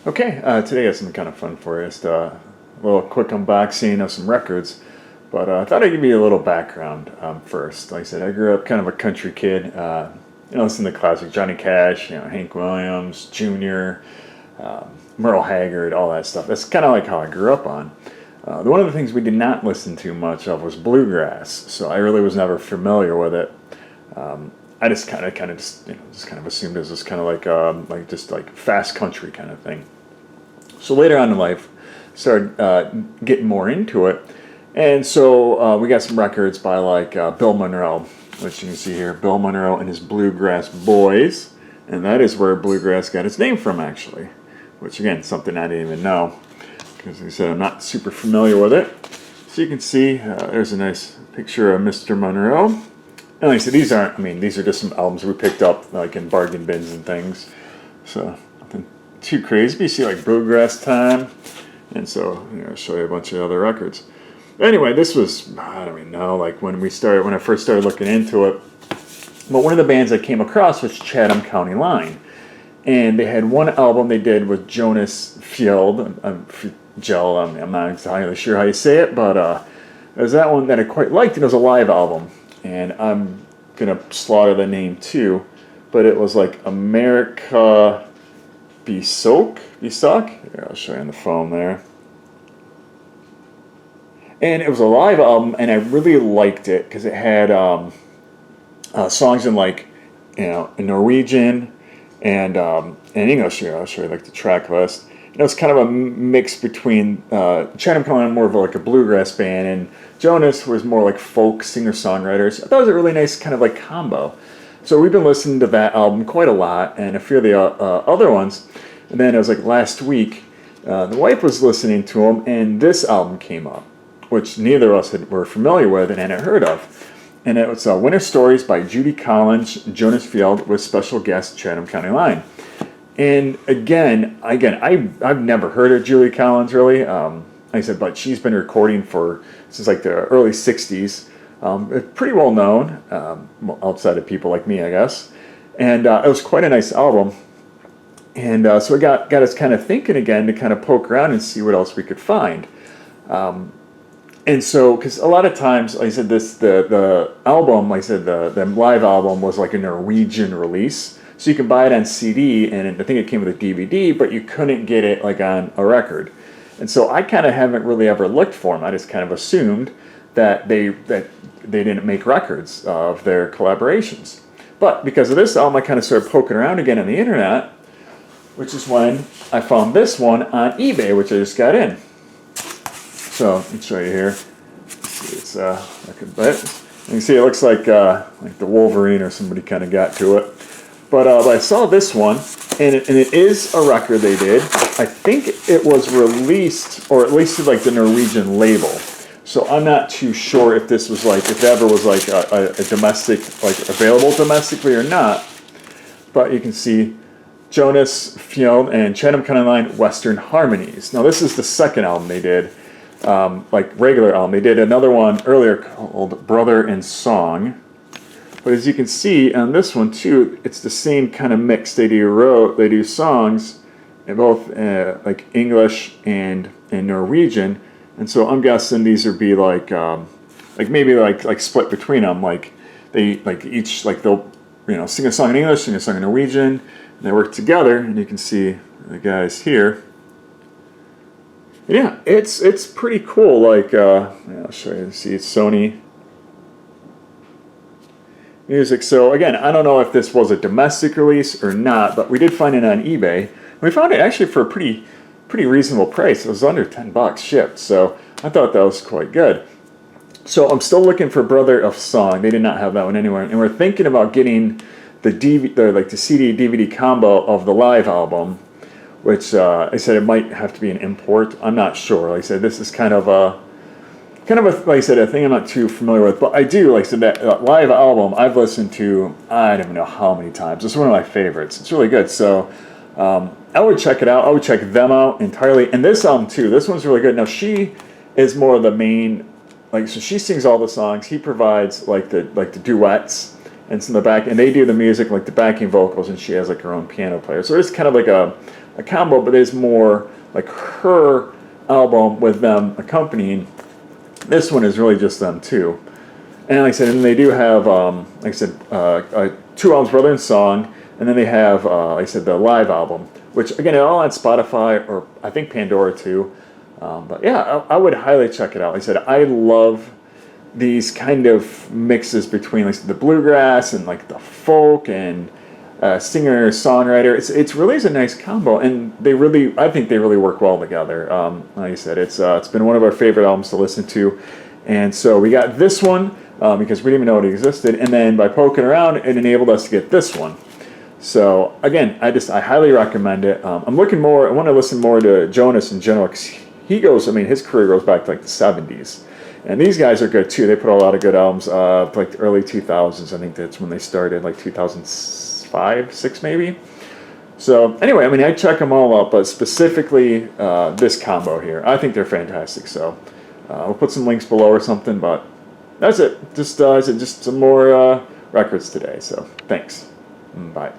Okay, today I have something kind of fun for you. Just a little quick unboxing of some records. But I thought I'd give you a little background first. Like I said, I grew up kind of a country kid. Listen to classic Johnny Cash, Hank Williams, Jr., Merle Haggard, all that stuff. That's kind of like how I grew up on. One of the things we did not listen to much of was bluegrass, so I really was never familiar with it. I just kind of assumed it was kind of like just like fast country kind of thing. So later on in life, started getting more into it, and so we got some records by like Bill Monroe, which you can see here, Bill Monroe and his Bluegrass Boys, and that is where bluegrass got its name from actually, which again something I didn't even know because like I said I'm not super familiar with it. So you can see there's a nice picture of Mr. Monroe. And like I said, these are just some albums we picked up like in bargain bins and things. So nothing too crazy. But you see like Bluegrass Time. And so I'll show you a bunch of other records. Anyway, this was, I don't even know, like when I first started looking into it. But one of the bands I came across was Chatham County Line. And they had one album they did with Jonas Fjeld. I'm not entirely sure how you say it, but it was that one that I quite liked. It was a live album. And I'm going to slaughter the name too, but it was like Amerikabesøk? Here, I'll show you on the phone there. And it was a live album, and I really liked it because it had songs in like, in Norwegian and in English. Here, I'll show you like the track list. And it was kind of a mix between Chatham County, more of like a bluegrass band, and Jonas was more like folk singer-songwriters. I thought it was a really nice kind of like combo. So we've been listening to that album quite a lot, and a few of the other ones. And then it was like last week, the wife was listening to them, and this album came up, which neither of us were familiar with and hadn't heard of. And it was Winter Stories by Judy Collins, Jonas Fjeld, with special guest Chatham County Line. And again, I've never heard of Judy Collins really. Like I said, but she's been recording since like the early '60s. Pretty well known outside of people like me, I guess. And it was quite a nice album. And so it got us kind of thinking again to kind of poke around and see what else we could find. And so, because a lot of times, like I said, the album, like I said, the live album was like a Norwegian release. So you can buy it on CD, and I think it came with a DVD, but you couldn't get it like on a record. And so I kind of haven't really ever looked for them. I just kind of assumed that they didn't make records of their collaborations. But because of this album, I kind of started poking around again on the internet, which is when I found this one on eBay, which I just got in. So let me show you here. It's like a bit. You can see it looks like the Wolverine or somebody kind of got to it. But I saw this one, and it is a record they did. I think it was released, or at least like the Norwegian label. So I'm not too sure if this was like, if it ever was like a domestic, like available domestically or not. But you can see Jonas Fjeld and Chatham County Line, Western Harmonies. Now this is the second album they did, like regular album. They did another one earlier called Brother and Song. But as you can see on this one too, it's the same kind of mix. They do songs in both like English and Norwegian, and so I'm guessing these would be like maybe like split between them. Like they like each like they'll sing a song in English, sing a song in Norwegian, and they work together. And you can see the guys here. And yeah, it's pretty cool. Like I'll show you. See, it's Sony Music. So again, I don't know if this was a domestic release or not, but we did find it on eBay. We found it actually for a pretty reasonable price. It was under $10 shipped, so I thought that was quite good. So I'm still looking for Brother of Song. They did not have that one anywhere, and we're thinking about getting the CD DVD combo of the live album, which I said it might have to be an import. I'm not sure. Like I said, this is kind of a like I said, a thing I'm not too familiar with, but I do, like I said, that live album I've listened to, I don't even know how many times. It's one of my favorites. It's really good. So I would check it out. I would check them out entirely. And this album too, this one's really good. Now she is more of the main, like, so she sings all the songs. He provides like the duets and it's in the back, and they do the music, like the backing vocals, and she has like her own piano player. So it's kind of like a a combo, but it's more like her album with them accompanying. This one is really just them too. And like I said, and they do have, like I said, 2 albums, Brother and Song, and then they have, like I said, the live album, which again, all on Spotify, or I think Pandora too. But yeah, I would highly check it out. Like I said, I love these kind of mixes between like the bluegrass and like the folk and singer songwriter. It's really is a nice combo, and I think they really work well together. Like I said, it's been one of our favorite albums to listen to, and so we got this one because we didn't even know it existed, and then by poking around, it enabled us to get this one. So again, I highly recommend it. I want to listen more to Jonas in general, because his career goes back to like the 70s. And these guys are good too. They put a lot of good albums, like the early 2000s. I think that's when they started, like 2005, 6 maybe. So anyway, I check them all out, but specifically this combo here, I think they're fantastic. So we'll put some links below or something, but that's it. Just some more records today. So thanks. Bye.